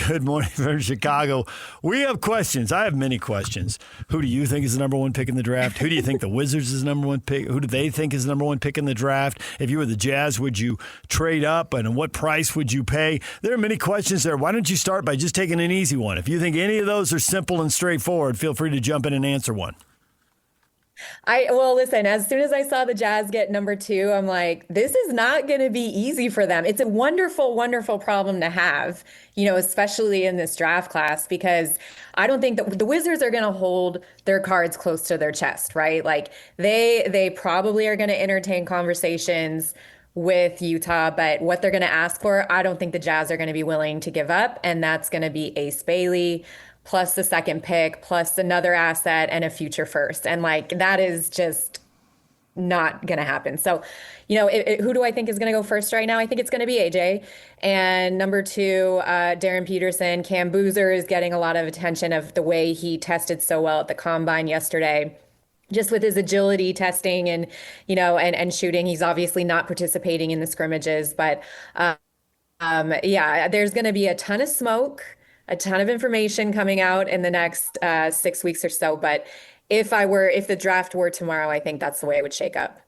Good morning from Chicago. We have questions. I have many questions. Who do you think is the number one pick in the draft? Who do you think the Wizards is the number one pick? Who do they think is the number one pick in the draft? If you were the Jazz, would you trade up? And what price would you pay? There are many questions there. Why don't you start by just taking an easy one? If you think any of those are simple and straightforward, feel free to jump in and answer one. Well, listen, as soon as I saw the Jazz get number 2, I'm like, this is not going to be easy for them. It's a wonderful, wonderful problem to have, especially in this draft class, because I don't think that the Wizards are going to hold their cards close to their chest, right? Like they probably are going to entertain conversations with Utah, but what they're going to ask for, I don't think the Jazz are going to be willing to give up, and that's going to be Ace Bailey plus the second pick, plus another asset and a future first. And like, that is just not going to happen. So, who do I think is going to go first right now? I think it's going to be AJ. And number 2, Darren Peterson. Cam Boozer is getting a lot of attention of the way he tested so well at the combine yesterday. Just with his agility testing and, and shooting. He's obviously not participating in the scrimmages, but there's going to be a ton of smoke, a ton of information coming out in the next 6 weeks or so. But if the draft were tomorrow, I think that's the way it would shake up.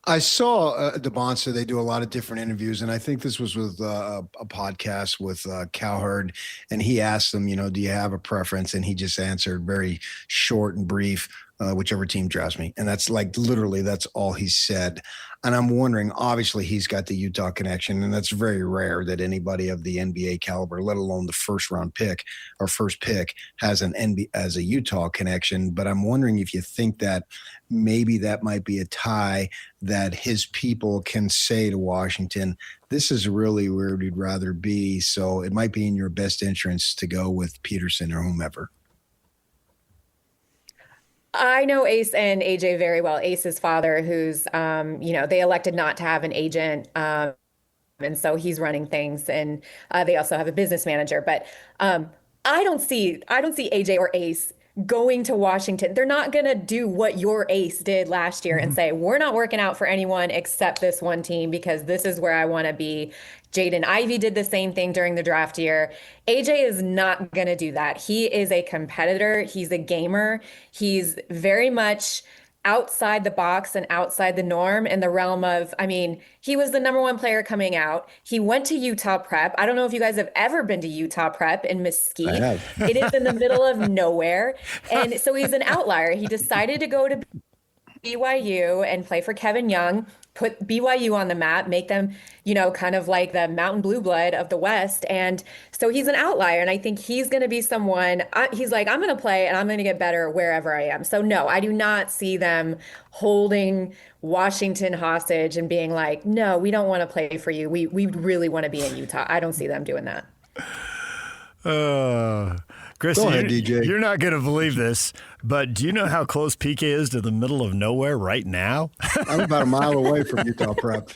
I saw the Bonsa. They do a lot of different interviews, and I think this was with a podcast with Cowherd, and he asked them, do you have a preference? And he just answered very short and brief, whichever team drafts me. And that's like literally that's all he said. And I'm wondering, obviously he's got the Utah connection, and that's very rare that anybody of the NBA caliber, let alone the first pick, has as a Utah connection. But I'm wondering if you think that maybe that might be a tie that his people can say to Washington, this is really where we'd rather be. So it might be in your best interest to go with Peterson or whomever. I know Ace and AJ very well. Ace's father, who's, they elected not to have an agent. And so he's running things, and they also have a business manager. But I don't see AJ or Ace going to Washington. They're not going to do what your Ace did last year and say, we're not working out for anyone except this one team because this is where I want to be. Jaden Ivey did the same thing during the draft year. AJ is not going to do that. He is a competitor. He's a gamer. He's very much outside the box and outside the norm in the realm of, he was the number 1 player coming out. He went to Utah Prep. I don't know if you guys have ever been to Utah Prep in Mesquite. I have. It is in the middle of nowhere. And so he's an outlier. He decided to go to BYU and play for Kevin Young, put BYU on the map, make them, kind of like the Mountain Blue Blood of the West. And so he's an outlier. And I think he's going to be someone, he's like, I'm going to play and I'm going to get better wherever I am. So no, I do not see them holding Washington hostage and being like, no, we don't want to play for you. We really want to be in Utah. I don't see them doing that. Krysten, go ahead, DJ. You're not going to believe this, but do you know how close PK is to the middle of nowhere right now? I'm about a mile away from Utah Prep.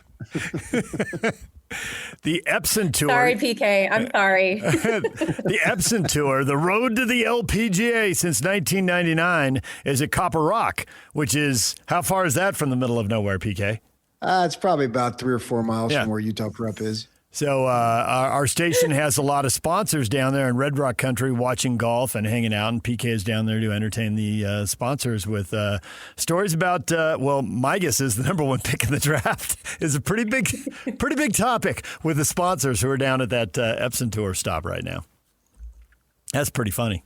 The Epson Tour. Sorry, PK. I'm sorry. The Epson Tour, the road to the LPGA since 1999, is at Copper Rock, which is, how far is that from the middle of nowhere, PK? It's probably about 3 or 4 miles from where Utah Prep is. So our station has a lot of sponsors down there in Red Rock Country watching golf and hanging out, and PK is down there to entertain the sponsors with stories about, my guess is the number 1 pick in the draft is a pretty big topic with the sponsors who are down at that Epson Tour stop right now. That's pretty funny.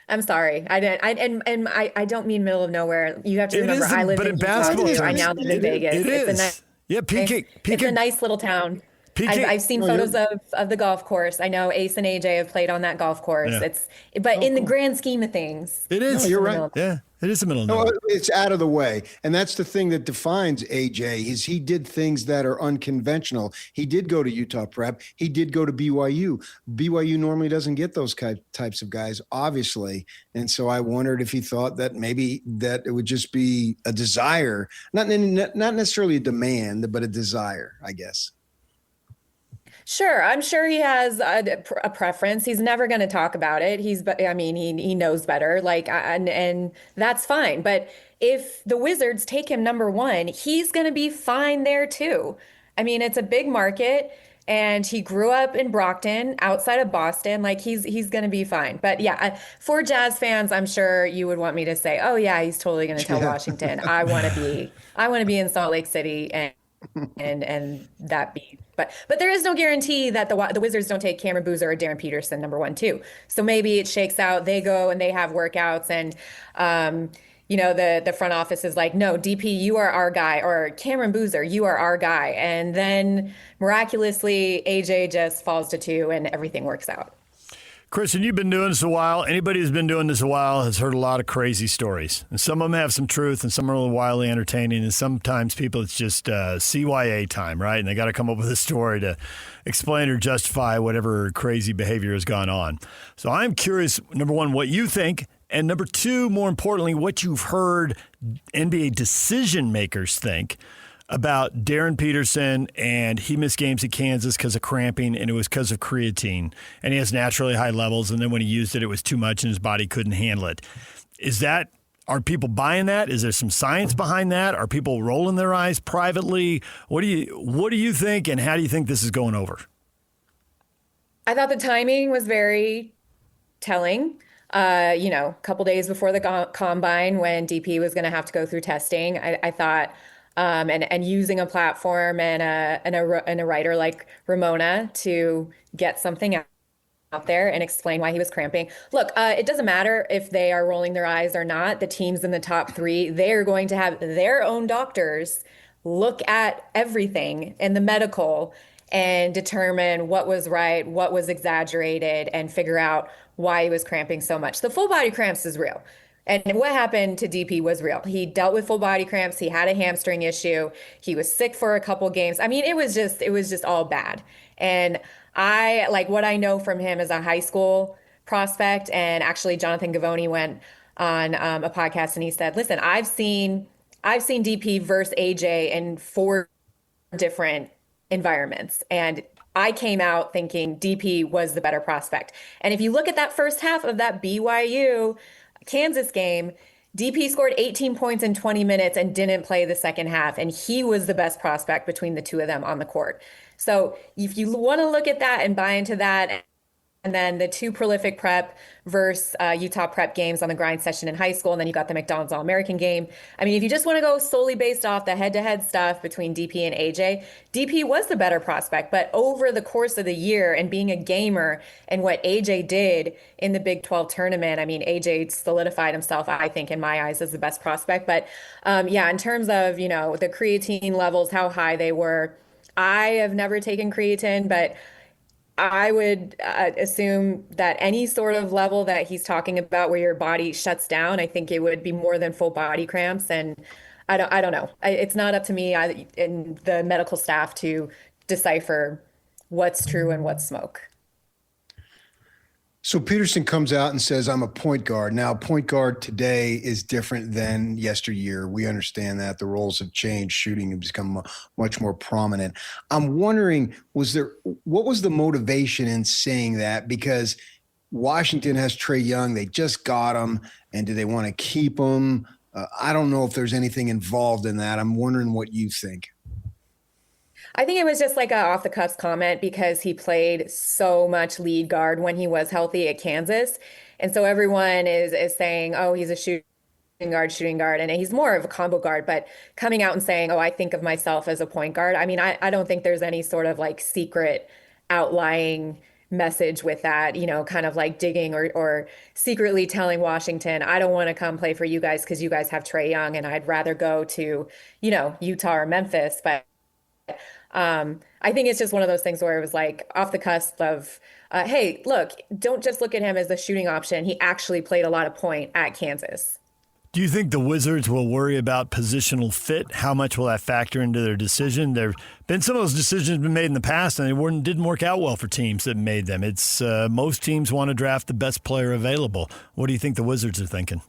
I'm sorry. I don't mean middle of nowhere. You have to remember, I live in Utah too. I now live in Vegas. It is. PK. It's a nice little town. I've seen photos of the golf course. I know Ace and AJ have played on that golf course. Yeah. But in the grand scheme of things, it is. No, you're right. Yeah, it is the middle of nowhere. No, it's out of the way. And that's the thing that defines AJ is he did things that are unconventional. He did go to Utah Prep. He did go to BYU. BYU normally doesn't get those types of guys, obviously. And so I wondered if he thought that maybe that it would just be a desire, not necessarily a demand, but a desire, I guess. Sure. I'm sure he has a preference. He's never going to talk about it. He knows better, and that's fine. But if the Wizards take him number 1, he's going to be fine there too. It's a big market, and he grew up in Brockton outside of Boston. He's going to be fine. But yeah, for Jazz fans, I'm sure you would want me to say, oh yeah, he's totally going to tell Washington, I want to be in Salt Lake City and that be But there is no guarantee that the Wizards don't take Cameron Boozer or Darren Peterson number 1 too. So maybe it shakes out. They go and they have workouts, and the front office is like, no, DP, you are our guy, or Cameron Boozer, you are our guy, and then miraculously AJ just falls to 2 and everything works out. Krysten, you've been doing this a while. Anybody who's been doing this a while has heard a lot of crazy stories. And some of them have some truth, and some are a little wildly entertaining. And sometimes people, it's just CYA time, right? And they got to come up with a story to explain or justify whatever crazy behavior has gone on. So I'm curious, number one, what you think. And number two, more importantly, what you've heard NBA decision makers think about Darren Peterson, and he missed games at Kansas because of cramping, and it was because of creatine. And he has naturally high levels, and then when he used it, it was too much, and his body couldn't handle it. Are people buying that? Is there some science behind that? Are people rolling their eyes privately? What do you think, and how do you think this is going over? I thought the timing was very telling. A couple days before the combine, when DP was going to have to go through testing, I thought, and using a platform and a writer like Ramona to get something out there and explain why he was cramping. Look, it doesn't matter if they are rolling their eyes or not. The teams in the top 3, they're going to have their own doctors look at everything in the medical and determine what was right, what was exaggerated, and figure out why he was cramping so much. The full body cramps is real. And what happened to DP was real. He dealt with full body cramps. He had a hamstring issue. He was sick for a couple games. I mean, it was just all bad. And I like what I know from him as a high school prospect. And actually, Jonathan Gavoni went on a podcast and he said, listen, I've seen DP versus AJ in 4 different environments. And I came out thinking DP was the better prospect. And if you look at that first half of that BYU Kansas game, DP scored 18 points in 20 minutes and didn't play the second half. And he was the best prospect between the two of them on the court. So if you want to look at that and buy into that, and then the 2 prolific prep versus Utah prep games on the grind session in high school, and then you got the McDonald's All-American game. I mean, if you just want to go solely based off the head-to-head stuff between DP and AJ, DP was the better prospect. But over the course of the year and being a gamer and what AJ did in the Big 12 tournament, I mean, AJ solidified himself, I think, in my eyes, as the best prospect. But in terms of, the creatine levels, how high they were, I have never taken creatine, but I would assume that any sort of level that he's talking about where your body shuts down, I think it would be more than full body cramps. And I don't know. It's not up to me and the medical staff to decipher what's true and what's smoke. So Peterson comes out and says, I'm a point guard. Now, point guard today is different than yesteryear. We understand that. The roles have changed. Shooting has become much more prominent. I'm wondering, what was the motivation in saying that? Because Washington has Trae Young. They just got him. And do they want to keep him? I don't know if there's anything involved in that. I'm wondering what you think. I think it was just like a off the cuff comment because he played so much lead guard when he was healthy at Kansas. And so everyone is saying, oh, he's a shooting guard. And he's more of a combo guard, but coming out and saying, oh, I think of myself as a point guard. I mean, I don't think there's any sort of like secret outlying message with that, kind of like digging or secretly telling Washington, I don't want to come play for you guys because you guys have Trae Young and I'd rather go to, Utah or Memphis. But I think it's just one of those things where it was like off the cusp of, hey, look, don't just look at him as a shooting option. He actually played a lot of point at Kansas. Do you think the Wizards will worry about positional fit? How much will that factor into their decision? There have been some of those decisions been made in the past, and they didn't work out well for teams that made them. It's most teams want to draft the best player available. What do you think the Wizards are thinking?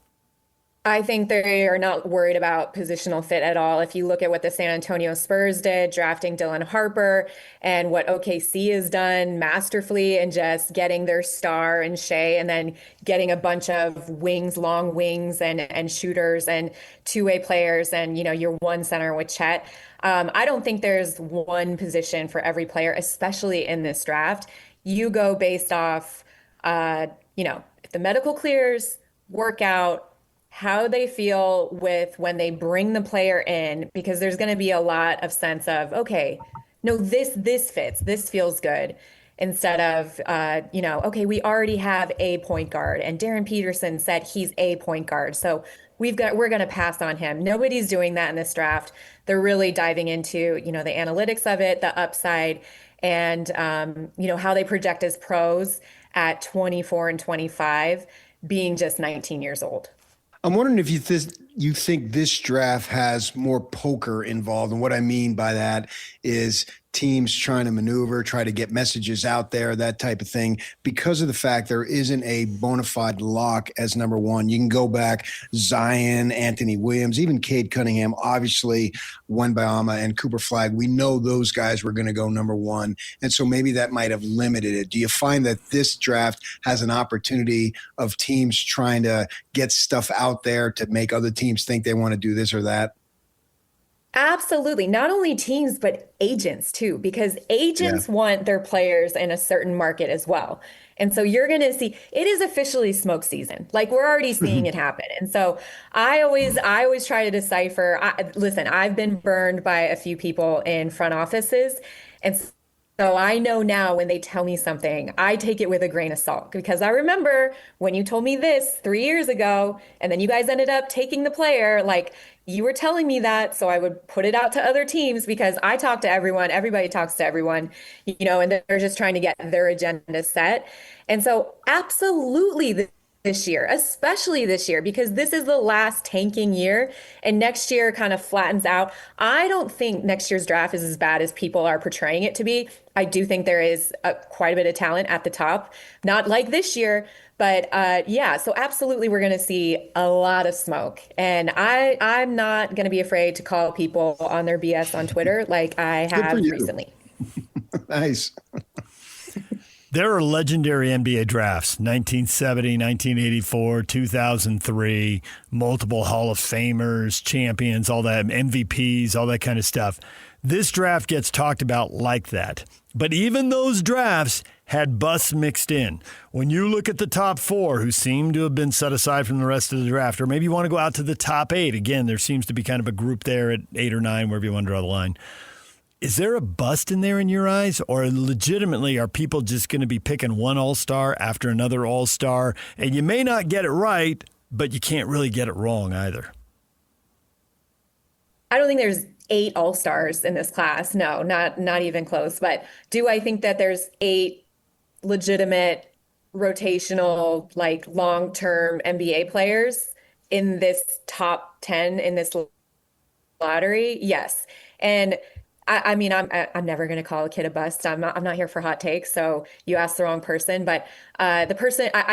I think they are not worried about positional fit at all. If you look at what the San Antonio Spurs did, drafting Dylan Harper, and what OKC has done masterfully and just getting their star and Shea, and then getting a bunch of long wings and shooters and two-way players and, your one center with Chet. I don't think there's one position for every player, especially in this draft. You go based off, if the medical clears, workout, how they feel with when they bring the player in, because there's going to be a lot of sense of, okay, no, this fits. This feels good. Instead of, okay, we already have a point guard, and Darren Peterson said he's a point guard, so we're going to pass on him. Nobody's doing that in this draft. They're really diving into, the analytics of it, the upside, and how they project as pros at 24 and 25, being just 19 years old. I'm wondering if you think this draft has more poker involved. And what I mean by that is teams trying to maneuver, try to get messages out there, that type of thing, because of the fact there isn't a bona fide lock as number one. You can go back, Zion, Anthony Williams, even Cade Cunningham, obviously Wembanyama and Cooper Flagg. We know those guys were going to go number one. And so maybe that might have limited it. Do you find that this draft has an opportunity of teams trying to get stuff out there to make other teams think they want to do this or that? Absolutely. Not only teams, but agents too, because agents want their players in a certain market as well. And so you're going to see it is officially smoke season. Like, we're already seeing it happen. And so I always try to decipher. Listen, I've been burned by a few people in front offices. And so I know now when they tell me something, I take it with a grain of salt, because I remember when you told me this 3 years ago, and then you guys ended up taking the player, like, you were telling me that. So I would put it out to other teams, because I talk to everyone, everybody talks to everyone, and they're just trying to get their agenda set. And so absolutely this year, especially this year, because this is the last tanking year and next year kind of flattens out. I don't think next year's draft is as bad as people are portraying it to be. I do think there is quite a bit of talent at the top, not like this year, but so absolutely we're going to see a lot of smoke. And I'm not going to be afraid to call people on their BS on Twitter like I have recently. Nice. There are legendary NBA drafts, 1970, 1984, 2003, multiple Hall of Famers, champions, all that, MVPs, all that kind of stuff. This draft gets talked about like that. But even those drafts had busts mixed in. When you look at the top four who seem to have been set aside from the rest of the draft, or maybe you want to go out to the top eight, again, there seems to be kind of a group there at 8 or 9, wherever you want to draw the line. Is there a bust in there in your eyes, or legitimately are people just going to be picking one all-star after another all-star, and you may not get it right, but you can't really get it wrong either? I don't think there's 8 all-stars in this class. No, not even close. But do I think that there's 8 legitimate rotational, like, long-term NBA players in this top 10 in this lottery? Yes. And I'm never going to call a kid a bust. I'm not here for hot takes. So you asked the wrong person. But I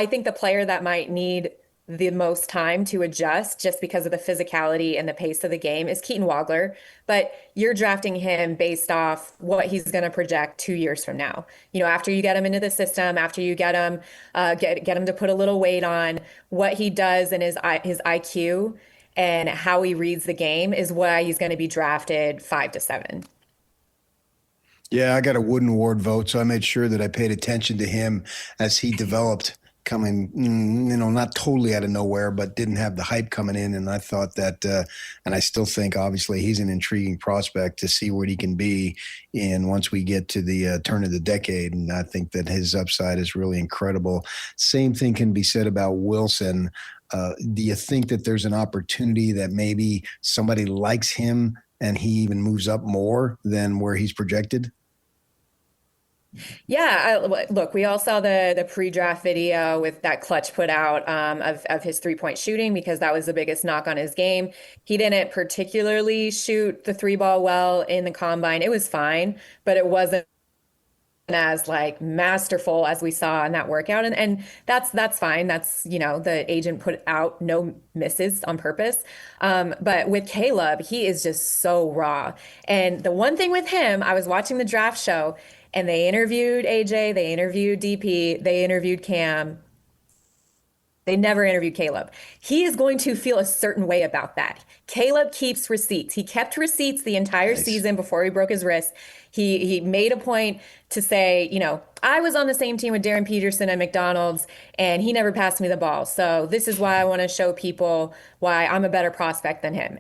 think the player that might need the most time to adjust, just because of the physicality and the pace of the game, is Keaton Wagler. But you're drafting him based off what he's going to project 2 years from now. After you get him into the system, after you get him to put a little weight on, what he does and his IQ and how he reads the game is why he's going to be drafted 5 to 7. Yeah, I got a Wooden Award vote, so I made sure that I paid attention to him as he developed, coming, not totally out of nowhere, but didn't have the hype coming in. And I thought that, and I still think, obviously, he's an intriguing prospect to see what he can be in once we get to the turn of the decade. And I think that his upside is really incredible. Same thing can be said about Wilson. Do you think that there's an opportunity that maybe somebody likes him and he even moves up more than where he's projected? Yeah, look, we all saw the pre-draft video with that Clutch put out of his three-point shooting, because that was the biggest knock on his game. He didn't particularly shoot the 3-ball well in the combine. It was fine, but it wasn't as masterful as we saw in that workout. And that's fine. That's, the agent put out no misses on purpose. But with Caleb, he is just so raw. And the one thing with him, I was watching the draft show, and they interviewed AJ, they interviewed DP, they interviewed Cam. They never interviewed Caleb. He is going to feel a certain way about that. Caleb keeps receipts. He kept receipts the entire season before he broke his wrist. He made a point to say, I was on the same team with Darren Peterson at McDonald's, and he never passed me the ball. So this is why I want to show people why I'm a better prospect than him.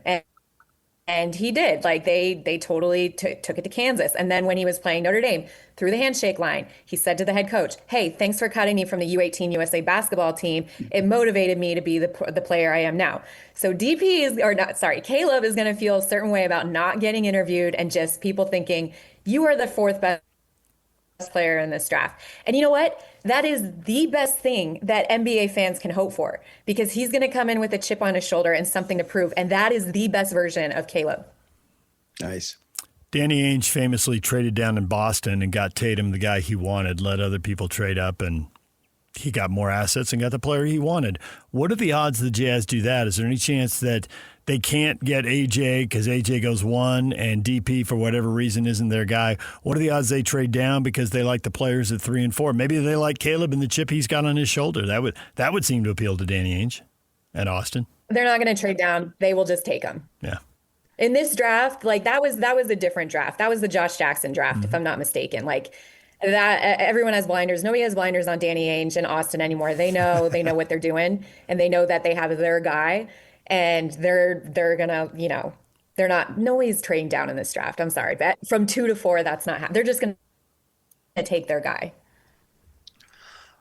And he did. Like they totally took it to Kansas. And then when he was playing Notre Dame, through the handshake line, he said to the head coach, "Hey, thanks for cutting me from the U18 USA basketball team. It motivated me to be the player I am now." So Caleb is going to feel a certain way about not getting interviewed and just people thinking you are the fourth best player in this draft. And you know what? That is the best thing that NBA fans can hope for, because he's going to come in with a chip on his shoulder and something to prove. And that is the best version of Caleb. Nice. Danny Ainge famously traded down in Boston and got Tatum the guy he wanted, let other people trade up, and he got more assets and got the player he wanted. What are the odds the Jazz do that? Is there any chance that they can't get AJ because AJ goes 1 and DP for whatever reason isn't their guy? What are the odds they trade down because they like the players at 3 and 4? Maybe they like Caleb and the chip he's got on his shoulder. That would seem to appeal to Danny Ainge and Austin. They're not going to trade down. They will just take him. Yeah. In this draft, like that was a different draft. That was the Josh Jackson draft, if I'm not mistaken. Like that, everyone has blinders. Nobody has blinders on Danny Ainge and Austin anymore. They know what they're doing, and they know that they have their guy, and they're gonna, they're not. Nobody's trading down in this draft. I'm sorry, but from 2 to 4, that's not. They're just gonna take their guy.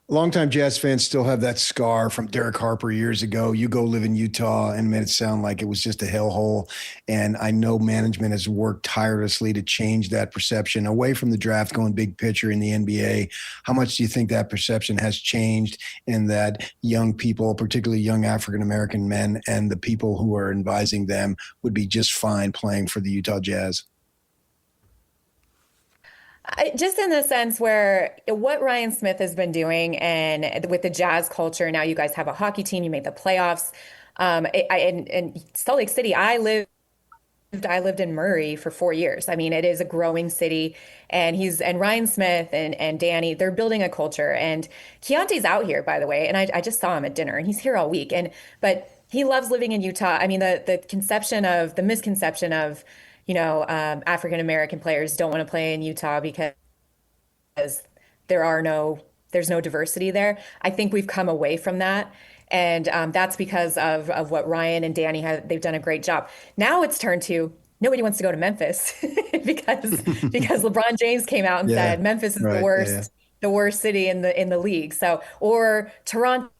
Longtime Jazz fans still have that scar from Derek Harper years ago. You go live in Utah and made it sound like it was just a hellhole. And I know management has worked tirelessly to change that perception away from the draft, going big picture in the NBA. How much do you think that perception has changed, in that young people, particularly young African-American men, and the people who are advising them would be just fine playing for the Utah Jazz? Just in the sense where what Ryan Smith has been doing, and with the Jazz culture, now you guys have a hockey team, you made the playoffs. In Salt Lake City, I lived in Murray for 4 years. I mean, it is a growing city, and Ryan Smith and Danny, they're building a culture. And Keontae's out here, by the way, and I just saw him at dinner, and he's here all week. But he loves living in Utah. I mean, the misconception of African-American players don't want to play in Utah because there's no diversity there. I think we've come away from that. And that's because of what Ryan and Danny they've done a great job. Now it's turned to nobody wants to go to Memphis because LeBron James came out and said Memphis is the worst city in the league. So, or Toronto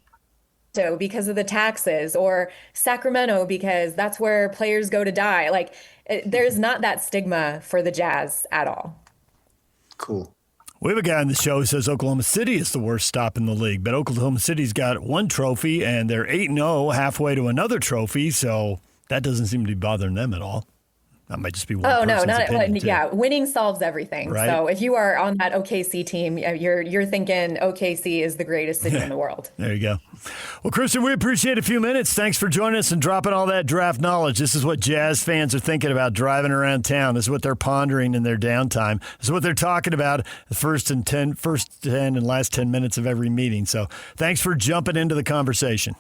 because of the taxes, or Sacramento because that's where players go to die. Like, there's not that stigma for the Jazz at all. Cool. We have a guy on the show who says Oklahoma City is the worst stop in the league, but Oklahoma City's got 1 trophy and they're 8-0 halfway to another trophy, so that doesn't seem to be bothering them at all. That might just be one. Oh no, winning solves everything. Right? So if you are on that OKC team, you're thinking OKC is the greatest city in the world. There you go. Well, Krysten, we appreciate a few minutes. Thanks for joining us and dropping all that draft knowledge. This is what Jazz fans are thinking about driving around town. This is what they're pondering in their downtime. This is what they're talking about the first 10 and last 10 minutes of every meeting. So thanks for jumping into the conversation.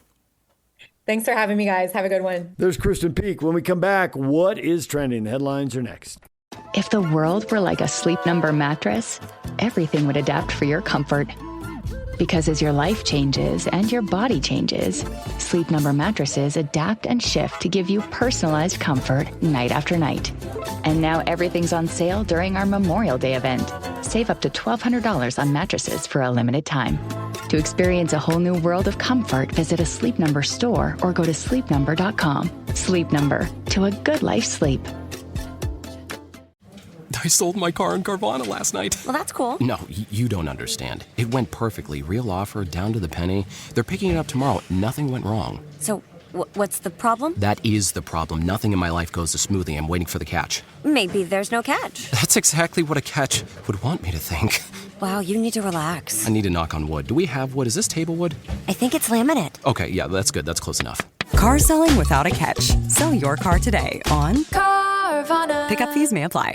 Thanks for having me, guys. Have a good one. There's Krysten Peak. When we come back, what is trending? The headlines are next. If the world were like a Sleep Number mattress, everything would adapt for your comfort. Because as your life changes and your body changes, Sleep Number mattresses adapt and shift to give you personalized comfort night after night. And now everything's on sale during our Memorial Day event. Save up to $1,200 on mattresses for a limited time. To experience a whole new world of comfort, visit a Sleep Number store or go to sleepnumber.com. Sleep Number, to a good life sleep. I sold my car in Carvana last night. Well, that's cool. No, you don't understand. It went perfectly. Real offer, down to the penny. They're picking it up tomorrow. Nothing went wrong. So, what's the problem? That is the problem. Nothing in my life goes as smoothly. I'm waiting for the catch. Maybe there's no catch. That's exactly what a catch would want me to think. Wow, you need to relax. I need to knock on wood. Do we have wood? Is this table wood? I think it's laminate. Okay, yeah, that's good. That's close enough. Car selling without a catch. Sell your car today on Carvana. Pickup fees may apply.